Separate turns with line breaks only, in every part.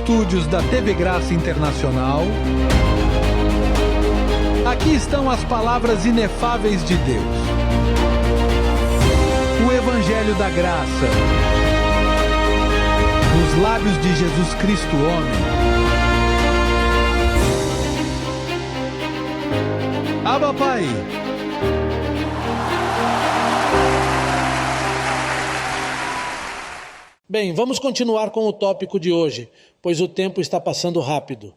estúdios da TV Graça Internacional, aqui estão as palavras inefáveis de Deus. O Evangelho da Graça, nos lábios de Jesus Cristo, homem. Abba, Pai.
Bem, vamos continuar com o tópico de hoje, pois o tempo está passando rápido.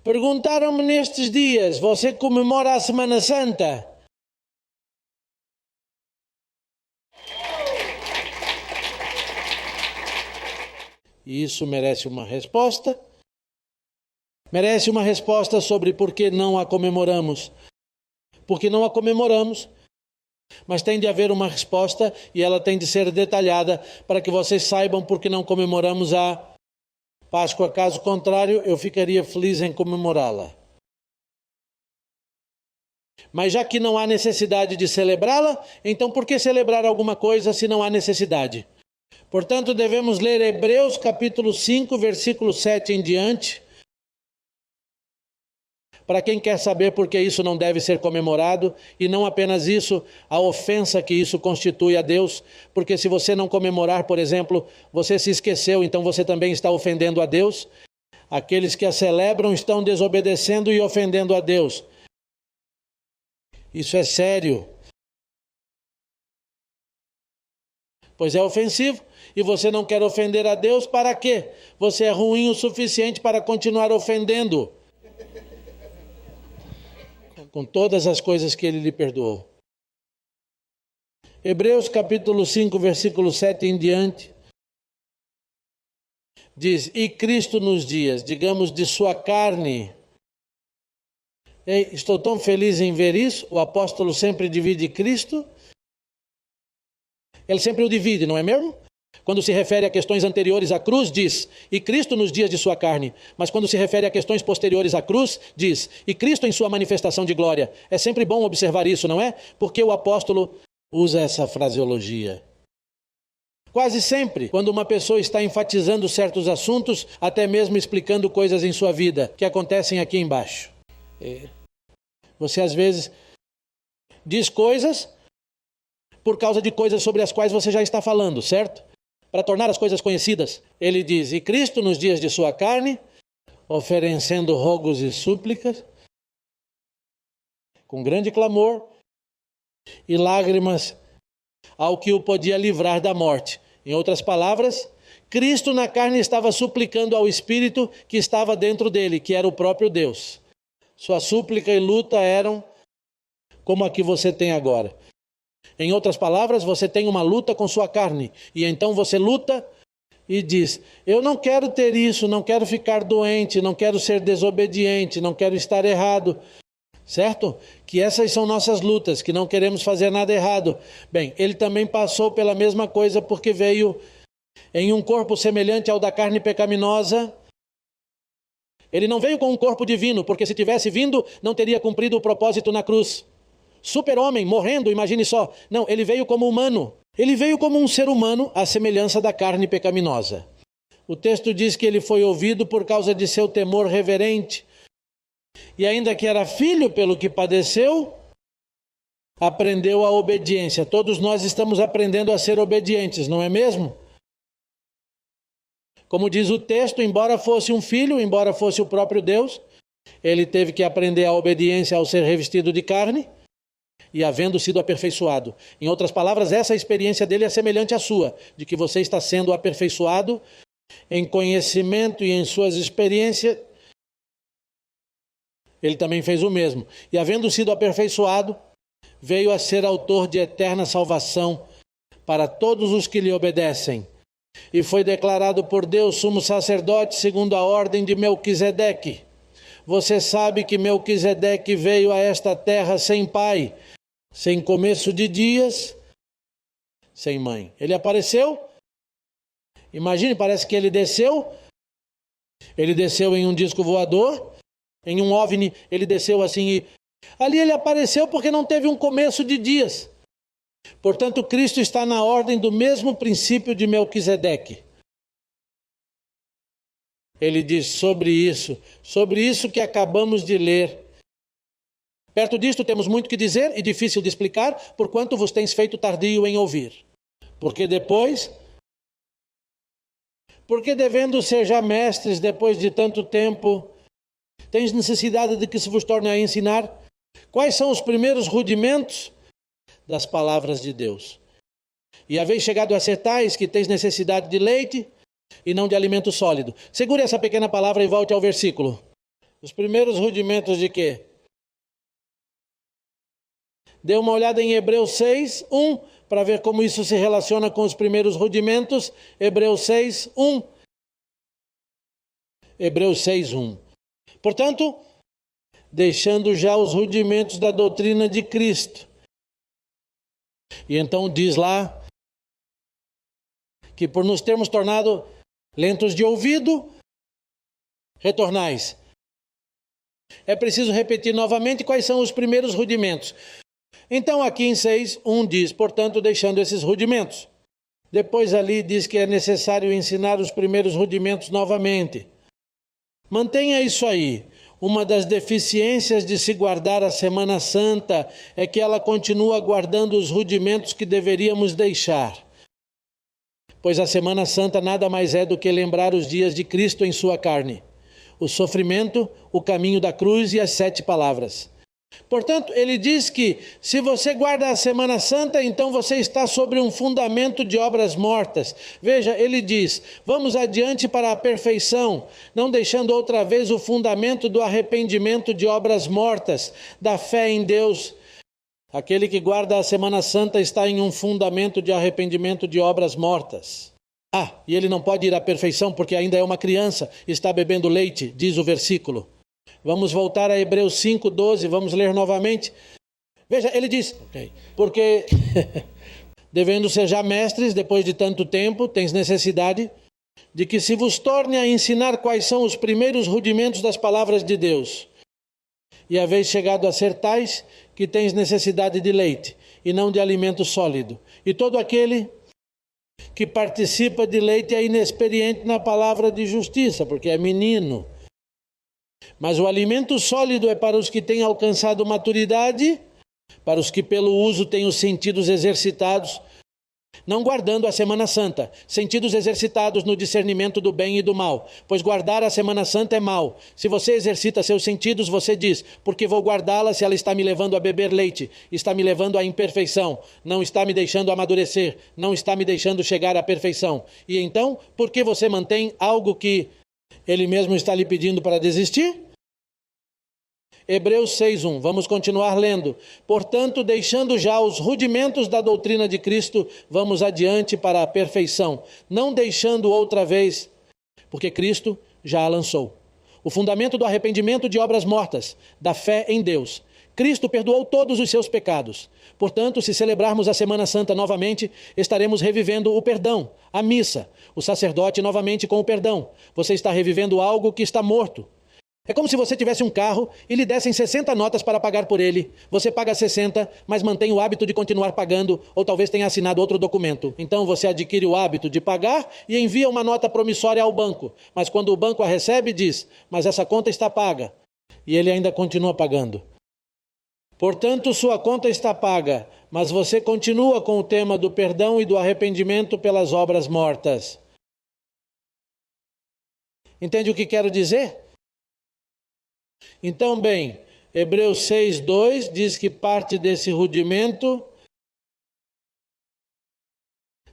Perguntaram-me nestes dias, você comemora a Semana Santa? E isso merece uma resposta. Merece uma resposta sobre por que não a comemoramos. Porque não a comemoramos. Mas tem de haver uma resposta e ela tem de ser detalhada para que vocês saibam por que não comemoramos a Páscoa. Caso contrário, eu ficaria feliz em comemorá-la. Mas já que não há necessidade de celebrá-la, então por que celebrar alguma coisa se não há necessidade? Portanto, devemos ler Hebreus capítulo 5, versículo 7 em diante. Para quem quer saber por que isso não deve ser comemorado, e não apenas isso, a ofensa que isso constitui a Deus, porque se você não comemorar, por exemplo, você se esqueceu, então você também está ofendendo a Deus. Aqueles que a celebram estão desobedecendo e ofendendo a Deus. Isso é sério. Pois é ofensivo, e você não quer ofender a Deus, para quê? Você é ruim o suficiente para continuar ofendendo com todas as coisas que ele lhe perdoou. Hebreus capítulo 5, versículo 7 em diante, diz, e Cristo nos dias, digamos, de sua carne. Estou tão feliz em ver isso, o apóstolo sempre divide Cristo, ele sempre o divide, não é mesmo? Quando se refere a questões anteriores à cruz, diz, e Cristo nos dias de sua carne. Mas quando se refere a questões posteriores à cruz, diz, e Cristo em sua manifestação de glória. É sempre bom observar isso, não é? Porque o apóstolo usa essa fraseologia. Quase sempre, quando uma pessoa está enfatizando certos assuntos, até mesmo explicando coisas em sua vida, que acontecem aqui embaixo. Você às vezes diz coisas por causa de coisas sobre as quais você já está falando, certo? Para tornar as coisas conhecidas, ele diz, e Cristo nos dias de sua carne, oferecendo rogos e súplicas, com grande clamor e lágrimas ao que o podia livrar da morte. Em outras palavras, Cristo na carne estava suplicando ao Espírito que estava dentro dele, que era o próprio Deus. Sua súplica e luta eram como a que você tem agora. Em outras palavras, você tem uma luta com sua carne. E então você luta e diz, eu não quero ter isso, não quero ficar doente, não quero ser desobediente, não quero estar errado. Certo? Que essas são nossas lutas, que não queremos fazer nada errado. Bem, ele também passou pela mesma coisa porque veio em um corpo semelhante ao da carne pecaminosa. Ele não veio com um corpo divino, porque se tivesse vindo, não teria cumprido o propósito na cruz. Super-homem, morrendo, imagine só. Não, ele veio como humano. Ele veio como um ser humano à semelhança da carne pecaminosa. O texto diz que ele foi ouvido por causa de seu temor reverente. E ainda que era filho pelo que padeceu, aprendeu a obediência. Todos nós estamos aprendendo a ser obedientes, não é mesmo? Como diz o texto, embora fosse um filho, embora fosse o próprio Deus, ele teve que aprender a obediência ao ser revestido de carne, e havendo sido aperfeiçoado. Em outras palavras, essa experiência dele é semelhante à sua, de que você está sendo aperfeiçoado em conhecimento e em suas experiências. Ele também fez o mesmo. E havendo sido aperfeiçoado, veio a ser autor de eterna salvação para todos os que lhe obedecem. E foi declarado por Deus sumo sacerdote segundo a ordem de Melquisedeque. Você sabe que Melquisedeque veio a esta terra sem pai, sem começo de dias, sem mãe. Ele apareceu, imagine, parece que ele desceu em um disco voador, em um OVNI, ele desceu assim e ali ele apareceu porque não teve um começo de dias. Portanto, Cristo está na ordem do mesmo princípio de Melquisedeque. Ele diz sobre isso que acabamos de ler. Perto disto temos muito que dizer e difícil de explicar, porquanto vos tens feito tardio em ouvir. Porque devendo ser já mestres depois de tanto tempo, tens necessidade de que se vos torne a ensinar quais são os primeiros rudimentos das palavras de Deus. E haveis chegado a ser tais que tens necessidade de leite e não de alimento sólido. Segure essa pequena palavra e volte ao versículo. Os primeiros rudimentos de quê? Dê uma olhada em Hebreus 6, 1, para ver como isso se relaciona com os primeiros rudimentos. Hebreus 6, 1. Hebreus 6, 1. Portanto, deixando já os rudimentos da doutrina de Cristo. E então diz lá que por nos termos tornado lentos de ouvido, retornais. É preciso repetir novamente quais são os primeiros rudimentos. Então aqui em 6:1 diz, portanto, deixando esses rudimentos. Depois ali diz que é necessário ensinar os primeiros rudimentos novamente. Mantenha isso aí. Uma das deficiências de se guardar a Semana Santa é que ela continua guardando os rudimentos que deveríamos deixar. Pois a Semana Santa nada mais é do que lembrar os dias de Cristo em sua carne, o sofrimento, o caminho da cruz e as 7 palavras. Portanto, ele diz que se você guarda a Semana Santa, então você está sobre um fundamento de obras mortas. Veja, ele diz, vamos adiante para a perfeição, não deixando outra vez o fundamento do arrependimento de obras mortas, da fé em Deus. Aquele que guarda a Semana Santa está em um fundamento de arrependimento de obras mortas. E ele não pode ir à perfeição porque ainda é uma criança, está bebendo leite, diz o versículo. Vamos voltar a Hebreus 5:12, vamos ler novamente. Veja, ele diz, porque devendo ser já mestres, depois de tanto tempo, tens necessidade de que se vos torne a ensinar quais são os primeiros rudimentos das palavras de Deus. E haveis chegado a ser tais que tens necessidade de leite e não de alimento sólido. E todo aquele que participa de leite é inexperiente na palavra de justiça, porque é menino. Mas o alimento sólido é para os que têm alcançado maturidade, para os que pelo uso têm os sentidos exercitados, não guardando a Semana Santa, sentidos exercitados no discernimento do bem e do mal, pois guardar a Semana Santa é mal. Se você exercita seus sentidos, você diz, porque vou guardá-la se ela está me levando a beber leite, está me levando à imperfeição, não está me deixando amadurecer, não está me deixando chegar à perfeição. E então, por que você mantém algo que ele mesmo está lhe pedindo para desistir? Hebreus 6:1, vamos continuar lendo. Portanto, deixando já os rudimentos da doutrina de Cristo, vamos adiante para a perfeição, não deixando outra vez, porque Cristo já a lançou. O fundamento do arrependimento de obras mortas, da fé em Deus. Cristo perdoou todos os seus pecados. Portanto, se celebrarmos a Semana Santa novamente, estaremos revivendo o perdão, a missa, o sacerdote novamente com o perdão. Você está revivendo algo que está morto. É como se você tivesse um carro e lhe dessem 60 notas para pagar por ele. Você paga 60, mas mantém o hábito de continuar pagando, ou talvez tenha assinado outro documento. Então você adquire o hábito de pagar e envia uma nota promissória ao banco. Mas quando o banco a recebe, diz, mas essa conta está paga. E ele ainda continua pagando. Portanto, sua conta está paga, mas você continua com o tema do perdão e do arrependimento pelas obras mortas. Entende o que quero dizer? Então, bem, Hebreus 6:2 diz que parte desse rudimento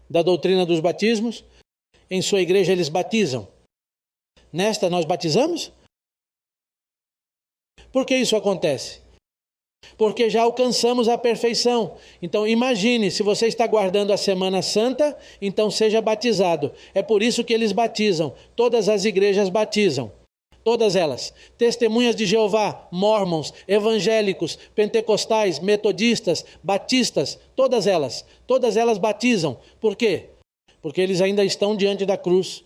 da doutrina dos batismos, em sua igreja eles batizam. Nesta nós batizamos? Por que isso acontece? Porque já alcançamos a perfeição. Então imagine, se você está guardando a Semana Santa, então seja batizado. É por isso que eles batizam. Todas as igrejas batizam. Todas elas. Testemunhas de Jeová, mórmons, evangélicos, pentecostais, metodistas, batistas, todas elas batizam. Por quê? Porque eles ainda estão diante da cruz.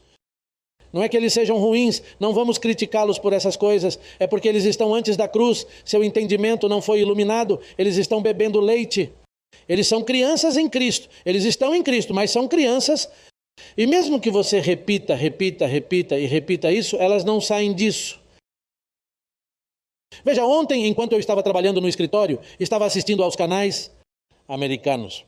Não é que eles sejam ruins, não vamos criticá-los por essas coisas, é porque eles estão antes da cruz, seu entendimento não foi iluminado, eles estão bebendo leite. Eles são crianças em Cristo, eles estão em Cristo, mas são crianças E mesmo que você repita e repita isso, elas não saem disso. Veja, ontem, enquanto eu estava trabalhando no escritório, estava assistindo aos canais americanos.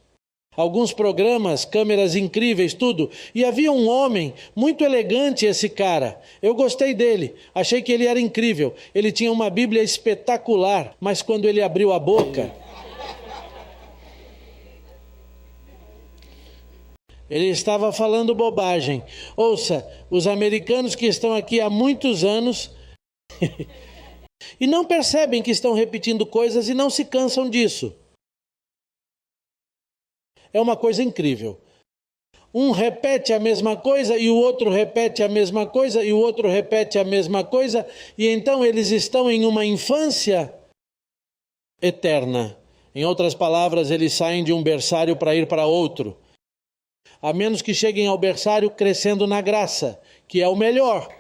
Alguns programas, câmeras incríveis, tudo. E havia um homem, muito elegante esse cara. Eu gostei dele, achei que ele era incrível. Ele tinha uma Bíblia espetacular, mas quando ele abriu a boca, ele estava falando bobagem. Ouça, os americanos que estão aqui há muitos anos e não percebem que estão repetindo coisas e não se cansam disso. É uma coisa incrível. Um repete a mesma coisa e o outro repete a mesma coisa e o outro repete a mesma coisa, e então eles estão em uma infância eterna. Em outras palavras, eles saem de um berçário para ir para outro. A menos que cheguem ao berçário crescendo na graça, que é o melhor.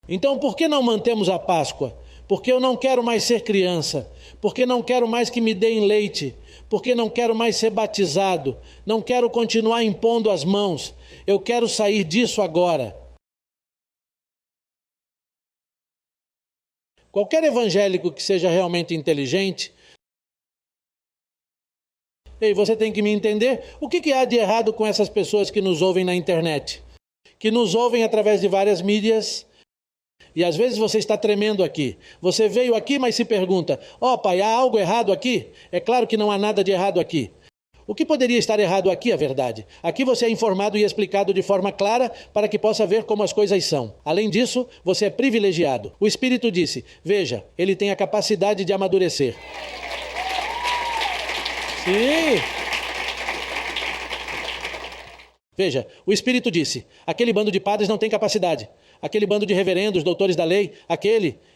Então, por que não mantemos a Páscoa? Porque eu não quero mais ser criança, porque não quero mais que me deem leite, porque não quero mais ser batizado, não quero continuar impondo as mãos, eu quero sair disso agora. Qualquer evangélico que seja realmente inteligente, ei, você tem que me entender, o que há de errado com essas pessoas que nos ouvem na internet? Que nos ouvem através de várias mídias. E às vezes você está tremendo aqui. Você veio aqui, mas se pergunta, pai, há algo errado aqui? É claro que não há nada de errado aqui. O que poderia estar errado aqui, é verdade. Aqui você é informado e explicado de forma clara para que possa ver como as coisas são. Além disso, você é privilegiado. O Espírito disse, veja, ele tem a capacidade de amadurecer. Sim. Veja, o Espírito disse, aquele bando de padres não tem capacidade. Aquele bando de reverendos, doutores da lei,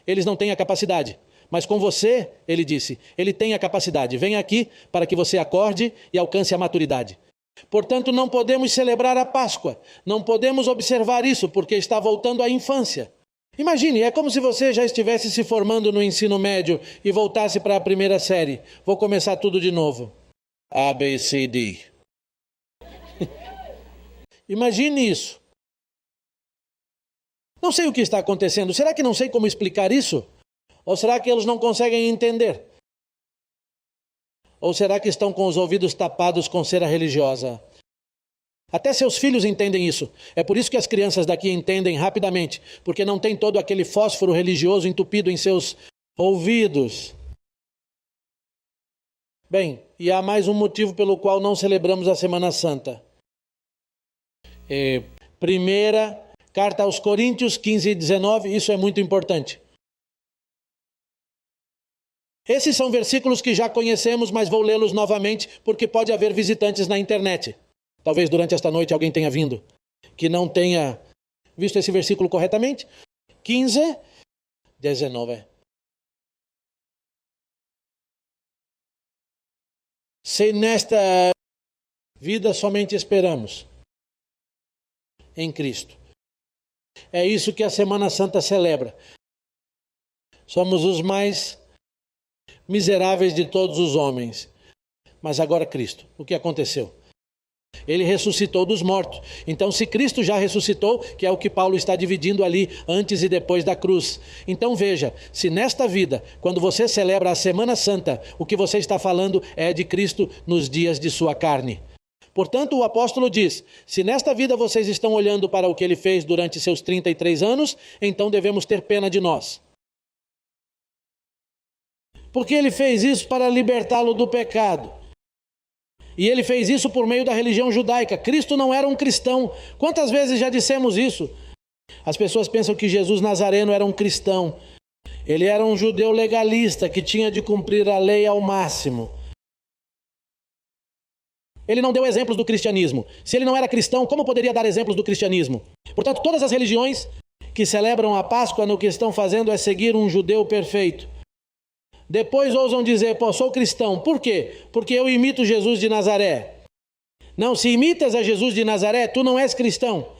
eles não têm a capacidade. Mas com você, ele disse, ele tem a capacidade. Venha aqui para que você acorde e alcance a maturidade. Portanto, não podemos celebrar a Páscoa. Não podemos observar isso, porque está voltando à infância. Imagine, é como se você já estivesse se formando no ensino médio e voltasse para a primeira série. Vou começar tudo de novo. A, B, C, D. Imagine isso. Não sei o que está acontecendo. Será que não sei como explicar isso? Ou será que eles não conseguem entender? Ou será que estão com os ouvidos tapados com cera religiosa? Até seus filhos entendem isso. É por isso que as crianças daqui entendem rapidamente, porque não tem todo aquele fósforo religioso entupido em seus ouvidos. Bem, e há mais um motivo pelo qual não celebramos a Semana Santa. Primeira carta aos Coríntios 15 e 19, isso é muito importante. Esses são versículos que já conhecemos, mas vou lê-los novamente, porque pode haver visitantes na internet. Talvez durante esta noite alguém tenha vindo, que não tenha visto esse versículo corretamente. 15, 19. Se nesta vida somente esperamos em Cristo. É isso que a Semana Santa celebra. Somos os mais miseráveis de todos os homens. Mas agora Cristo, o que aconteceu? Ele ressuscitou dos mortos. Então, se Cristo já ressuscitou, que é o que Paulo está dividindo ali antes e depois da cruz. Então veja, se nesta vida, quando você celebra a Semana Santa, o que você está falando é de Cristo nos dias de sua carne. Portanto, o apóstolo diz, se nesta vida vocês estão olhando para o que ele fez durante seus 33 anos, então devemos ter pena de nós. Porque ele fez isso para libertá-lo do pecado. E ele fez isso por meio da religião judaica. Cristo não era um cristão. Quantas vezes já dissemos isso? As pessoas pensam que Jesus Nazareno era um cristão. Ele era um judeu legalista que tinha de cumprir a lei ao máximo. Ele não deu exemplos do cristianismo. Se ele não era cristão, como poderia dar exemplos do cristianismo? Portanto, todas as religiões que celebram a Páscoa, no que estão fazendo é seguir um judeu perfeito. Depois ousam dizer, sou cristão. Por quê? Porque eu imito Jesus de Nazaré. Não, se imitas a Jesus de Nazaré, tu não és cristão.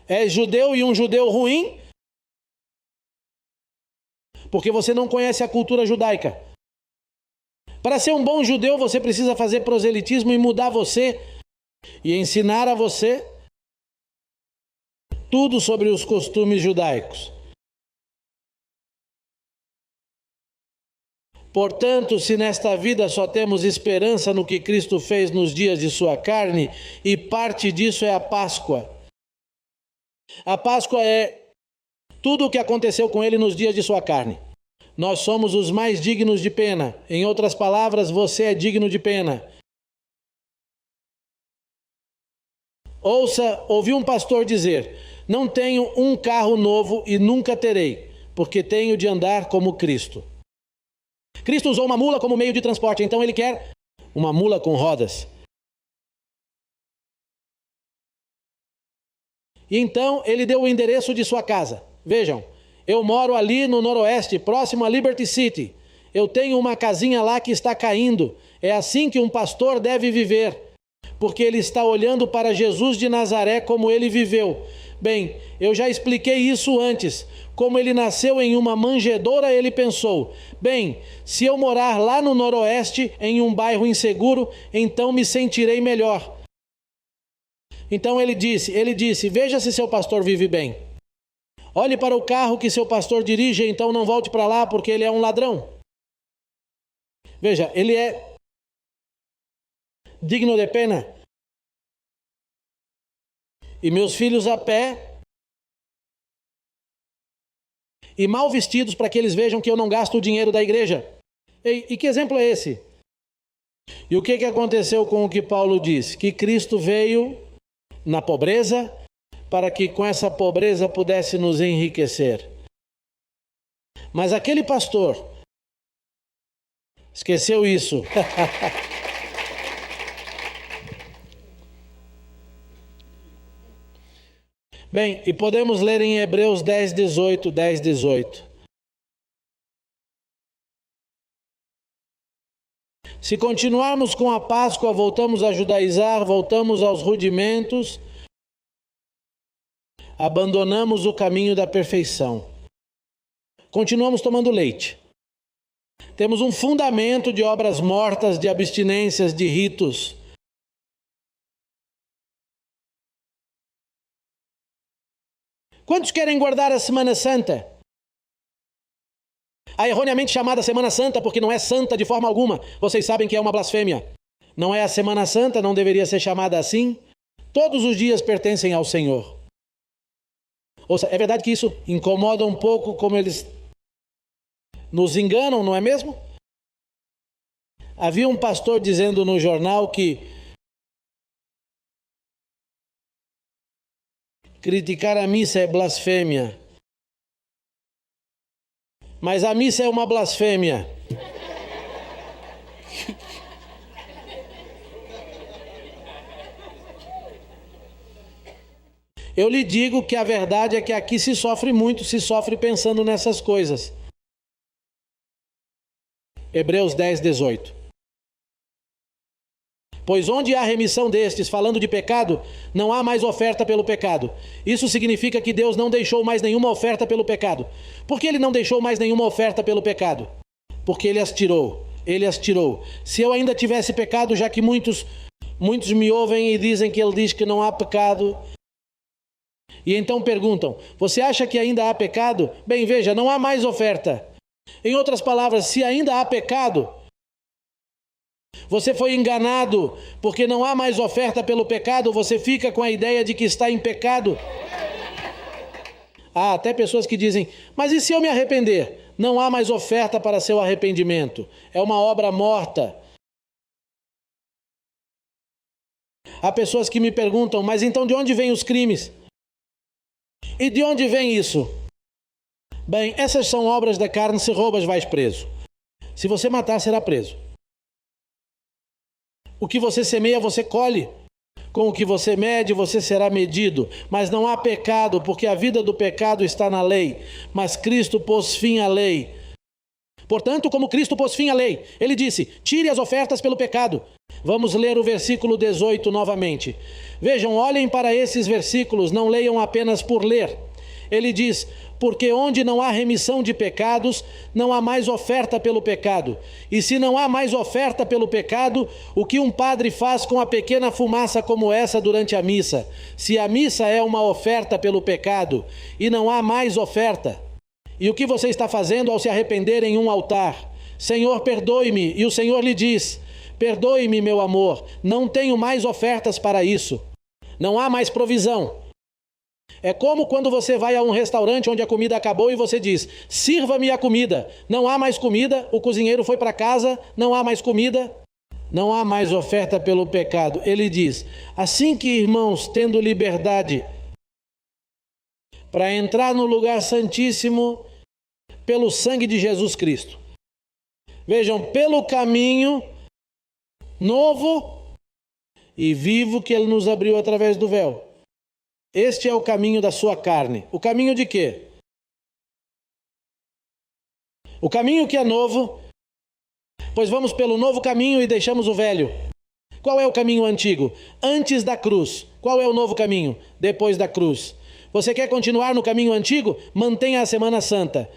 És judeu e um judeu ruim, porque você não conhece a cultura judaica. Para ser um bom judeu, você precisa fazer proselitismo e mudar você e ensinar a você tudo sobre os costumes judaicos. Portanto, se nesta vida só temos esperança no que Cristo fez nos dias de sua carne, e parte disso é a Páscoa. A Páscoa é tudo o que aconteceu com ele nos dias de sua carne. Nós somos os mais dignos de pena. Em outras palavras, você é digno de pena. Ouvi um pastor dizer: não tenho um carro novo e nunca terei, porque tenho de andar como Cristo. Cristo usou uma mula como meio de transporte, então ele quer uma mula com rodas. E então ele deu o endereço de sua casa. Vejam, eu moro ali no noroeste, próximo a Liberty City. Eu tenho uma casinha lá que está caindo. É assim que um pastor deve viver, porque ele está olhando para Jesus de Nazaré como ele viveu. Bem, eu já expliquei isso antes. Como ele nasceu em uma manjedoura, ele pensou: bem, se eu morar lá no noroeste, em um bairro inseguro, então me sentirei melhor. Então ele disse, veja se seu pastor vive bem. Olhe para o carro que seu pastor dirige, então não volte para lá, porque ele é um ladrão. Veja, ele é digno de pena. E meus filhos a pé e mal vestidos para que eles vejam que eu não gasto o dinheiro da igreja. E que exemplo é esse? E o que aconteceu com o que Paulo disse? Que Cristo veio na pobreza para que com essa pobreza pudesse nos enriquecer. Mas aquele pastor esqueceu isso. Bem, e podemos ler em Hebreus 10:18. Se continuarmos com a Páscoa, voltamos a judaizar, voltamos aos rudimentos, abandonamos o caminho da perfeição. Continuamos tomando leite. Temos um fundamento de obras mortas, de abstinências, de ritos. Quantos querem guardar a Semana Santa? A erroneamente chamada Semana Santa, porque não é santa de forma alguma. Vocês sabem que é uma blasfêmia. Não é a Semana Santa, não deveria ser chamada assim. Todos os dias pertencem ao Senhor. Ouça, é verdade que isso incomoda um pouco como eles nos enganam, não é mesmo? Havia um pastor dizendo no jornal que criticar a missa é blasfêmia. Mas a missa é uma blasfêmia. Eu lhe digo que a verdade é que aqui se sofre muito, se sofre pensando nessas coisas. Hebreus 10:18. Pois onde há remissão destes, falando de pecado, não há mais oferta pelo pecado. Isso significa que Deus não deixou mais nenhuma oferta pelo pecado. Por que ele não deixou mais nenhuma oferta pelo pecado? Porque ele as tirou. Ele as tirou. Se eu ainda tivesse pecado, já que muitos me ouvem e dizem que ele diz que não há pecado, e então perguntam, você acha que ainda há pecado? Bem, veja, não há mais oferta. Em outras palavras, se ainda há pecado, você foi enganado, porque não há mais oferta pelo pecado, você fica com a ideia de que está em pecado. Há até pessoas que dizem, mas e se eu me arrepender? Não há mais oferta para seu arrependimento. É uma obra morta. Há pessoas que me perguntam, mas então de onde vêm os crimes? E de onde vem isso? Bem, essas são obras da carne, se roubas vais preso. Se você matar, será preso. O que você semeia, você colhe. Com o que você mede, você será medido. Mas não há pecado, porque a vida do pecado está na lei. Mas Cristo pôs fim à lei. Portanto, como Cristo pôs fim à lei, ele disse, tire as ofertas pelo pecado. Vamos ler o versículo 18 novamente. Vejam, olhem para esses versículos, não leiam apenas por ler. Ele diz: porque onde não há remissão de pecados, não há mais oferta pelo pecado. E se não há mais oferta pelo pecado, o que um padre faz com a pequena fumaça como essa durante a missa? Se a missa é uma oferta pelo pecado e não há mais oferta, e o que você está fazendo ao se arrepender em um altar? Senhor, perdoe-me. E o Senhor lhe diz: perdoe-me, meu amor, não tenho mais ofertas para isso. Não há mais provisão. É como quando você vai a um restaurante onde a comida acabou e você diz: sirva-me a comida. Não há mais comida, o cozinheiro foi para casa, não há mais comida, não há mais oferta pelo pecado. Ele diz: assim que, irmãos, tendo liberdade para entrar no lugar santíssimo pelo sangue de Jesus Cristo. Vejam, pelo caminho novo e vivo que Ele nos abriu através do véu. Este é o caminho da sua carne. O caminho de quê? O caminho que é novo, pois vamos pelo novo caminho e deixamos o velho. Qual é o caminho antigo? Antes da cruz. Qual é o novo caminho? Depois da cruz. Você quer continuar no caminho antigo? Mantenha a Semana Santa.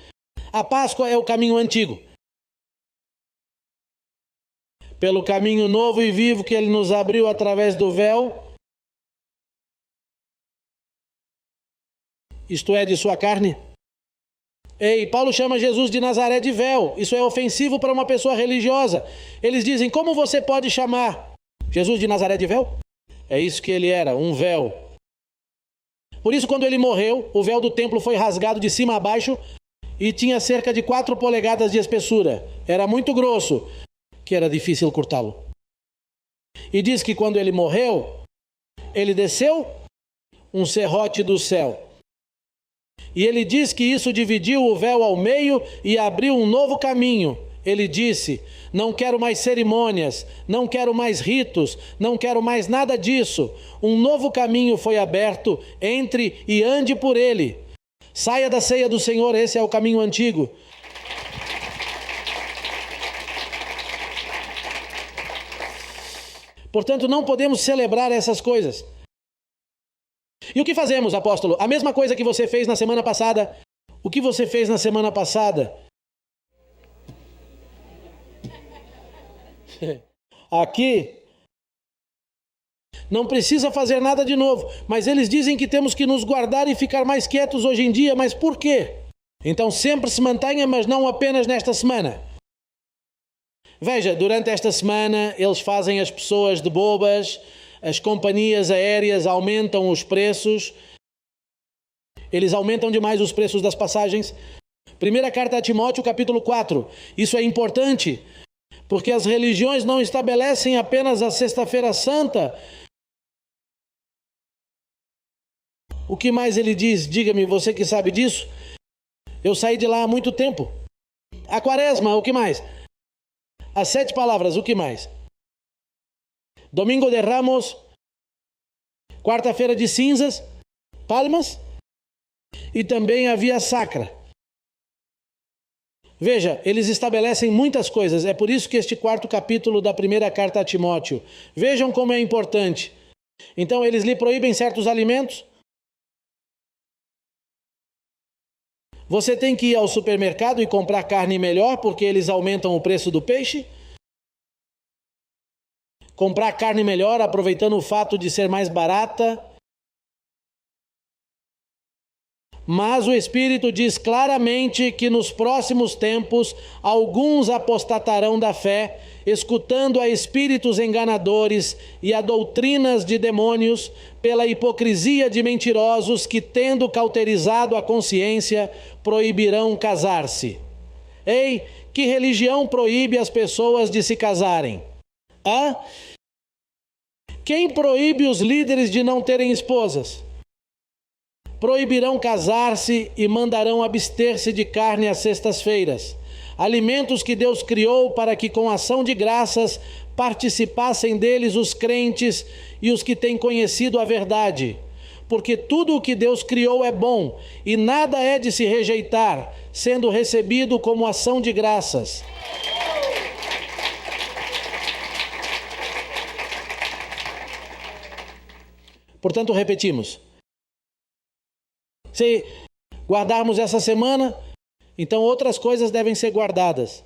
A Páscoa é o caminho antigo. Pelo caminho novo e vivo que Ele nos abriu através do véu, isto é, de sua carne. Ei, Paulo chama Jesus de Nazaré de véu. Isso é ofensivo para uma pessoa religiosa. Eles dizem: como você pode chamar Jesus de Nazaré de véu? É isso que ele era, um véu. Por isso, quando ele morreu, o véu do templo foi rasgado de cima a baixo e tinha cerca de 4 polegadas de espessura. Era muito grosso, que era difícil cortá-lo. E diz que quando ele morreu, ele desceu um serrote do céu. E ele diz que isso dividiu o véu ao meio e abriu um novo caminho. Ele disse: não quero mais cerimônias, não quero mais ritos, não quero mais nada disso. Um novo caminho foi aberto, entre e ande por ele. Saia da ceia do Senhor, esse é o caminho antigo. Portanto, não podemos celebrar essas coisas. E o que fazemos, apóstolo? A mesma coisa que você fez na semana passada. O que você fez na semana passada? Aqui, não precisa fazer nada de novo. Mas eles dizem que temos que nos guardar e ficar mais quietos hoje em dia. Mas por quê? Então sempre se mantenha, mas não apenas nesta semana. Veja, durante esta semana eles fazem as pessoas de bobas. As companhias aéreas aumentam os preços. Eles aumentam demais os preços das passagens. Primeira carta a Timóteo, capítulo 4. Isso é importante, porque as religiões não estabelecem apenas a Sexta-feira Santa. O que mais ele diz? Diga-me, você que sabe disso. Eu saí de lá há muito tempo. A Quaresma, o que mais? As 7 palavras, o que mais? Domingo de Ramos, quarta-feira de cinzas, palmas e também a via sacra. Veja, eles estabelecem muitas coisas. É por isso que este 4º capítulo da primeira carta a Timóteo. Vejam como é importante. Então eles lhe proíbem certos alimentos. Você tem que ir ao supermercado e comprar carne melhor porque eles aumentam o preço do peixe. Comprar carne melhor, aproveitando o fato de ser mais barata. Mas o Espírito diz claramente que nos próximos tempos alguns apostatarão da fé, escutando a espíritos enganadores e a doutrinas de demônios, pela hipocrisia de mentirosos que, tendo cauterizado a consciência, proibirão casar-se. Ei, que religião proíbe as pessoas de se casarem? Hã? Quem proíbe os líderes de não terem esposas? Proibirão casar-se e mandarão abster-se de carne às sextas-feiras. Alimentos que Deus criou para que com ação de graças participassem deles os crentes e os que têm conhecido a verdade. Porque tudo o que Deus criou é bom e nada é de se rejeitar, sendo recebido como ação de graças. Portanto, repetimos. guardarmos essa semana, então outras coisas devem ser guardadas.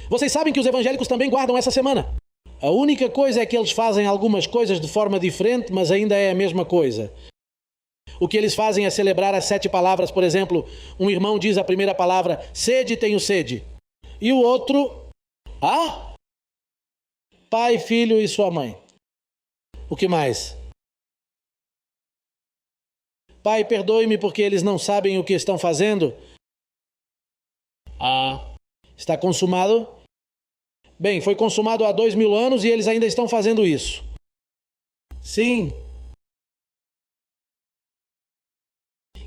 Vocês sabem que os evangélicos também guardam essa semana. A única coisa é que eles fazem algumas coisas de forma diferente, mas ainda é a mesma coisa. O que eles fazem é celebrar as 7 palavras. Por exemplo, um irmão diz a primeira palavra, sede, tenho sede. E o outro, Pai, Filho e sua mãe. O que mais? Pai, perdoe-me porque eles não sabem o que estão fazendo. Está consumado? Bem, foi consumado há 2000 anos e eles ainda estão fazendo isso. Sim.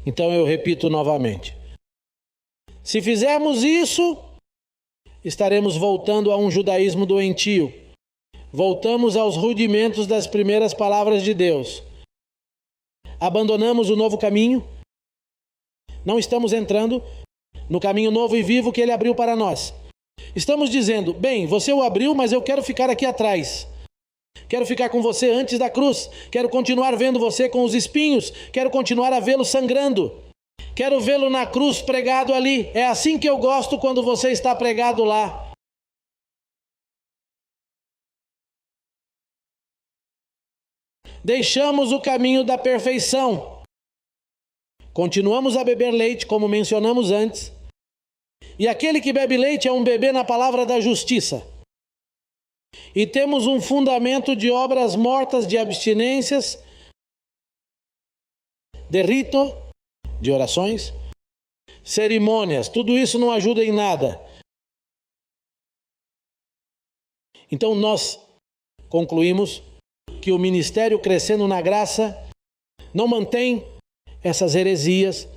Então eu repito novamente. Se fizermos isso, estaremos voltando a um judaísmo doentio. Voltamos aos rudimentos das primeiras palavras de Deus. Abandonamos o novo caminho. Não estamos entrando no caminho novo e vivo que Ele abriu para nós. Estamos dizendo, bem, você o abriu, mas eu quero ficar aqui atrás. Quero ficar com você antes da cruz. Quero continuar vendo você com os espinhos. Quero continuar a vê-lo sangrando. Quero vê-lo na cruz pregado ali. É assim que eu gosto quando você está pregado lá. Deixamos o caminho da perfeição. Continuamos a beber leite, como mencionamos antes. E aquele que bebe leite é um bebê na palavra da justiça. E temos um fundamento de obras mortas, de abstinências, de rito, de orações, cerimônias. Tudo isso não ajuda em nada. Então nós concluímos que o ministério crescendo na graça não mantém essas heresias.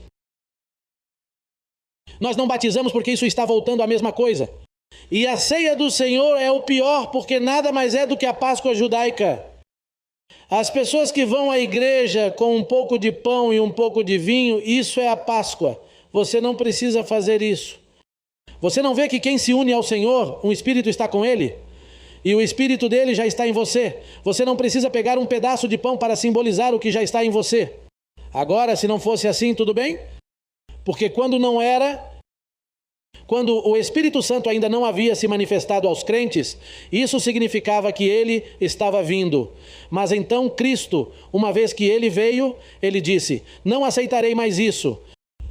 Nós não batizamos porque isso está voltando à mesma coisa. E a ceia do Senhor é o pior, porque nada mais é do que a Páscoa judaica. As pessoas que vão à igreja com um pouco de pão e um pouco de vinho, isso é a Páscoa. Você não precisa fazer isso. Você não vê que quem se une ao Senhor, um Espírito está com ele? E o Espírito dele já está em você. Você não precisa pegar um pedaço de pão para simbolizar o que já está em você. Agora, se não fosse assim, tudo bem? Porque quando o Espírito Santo ainda não havia se manifestado aos crentes, isso significava que ele estava vindo. Mas então Cristo, uma vez que ele veio, ele disse, não aceitarei mais isso.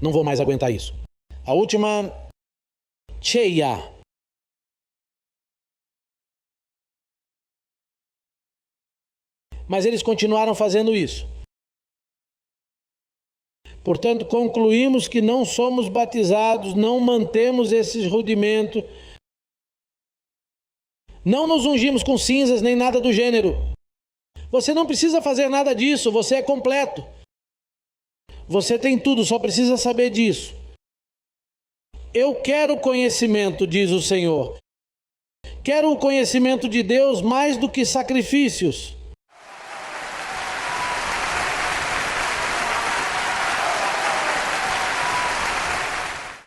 Não vou mais aguentar isso. A última, cheia. Mas eles continuaram fazendo isso. Portanto, concluímos que não somos batizados, não mantemos esses rudimentos, não nos ungimos com cinzas nem nada do gênero. Você não precisa fazer nada disso, você é completo. Você tem tudo, só precisa saber disso. Eu quero conhecimento, diz o Senhor. Quero o conhecimento de Deus mais do que sacrifícios.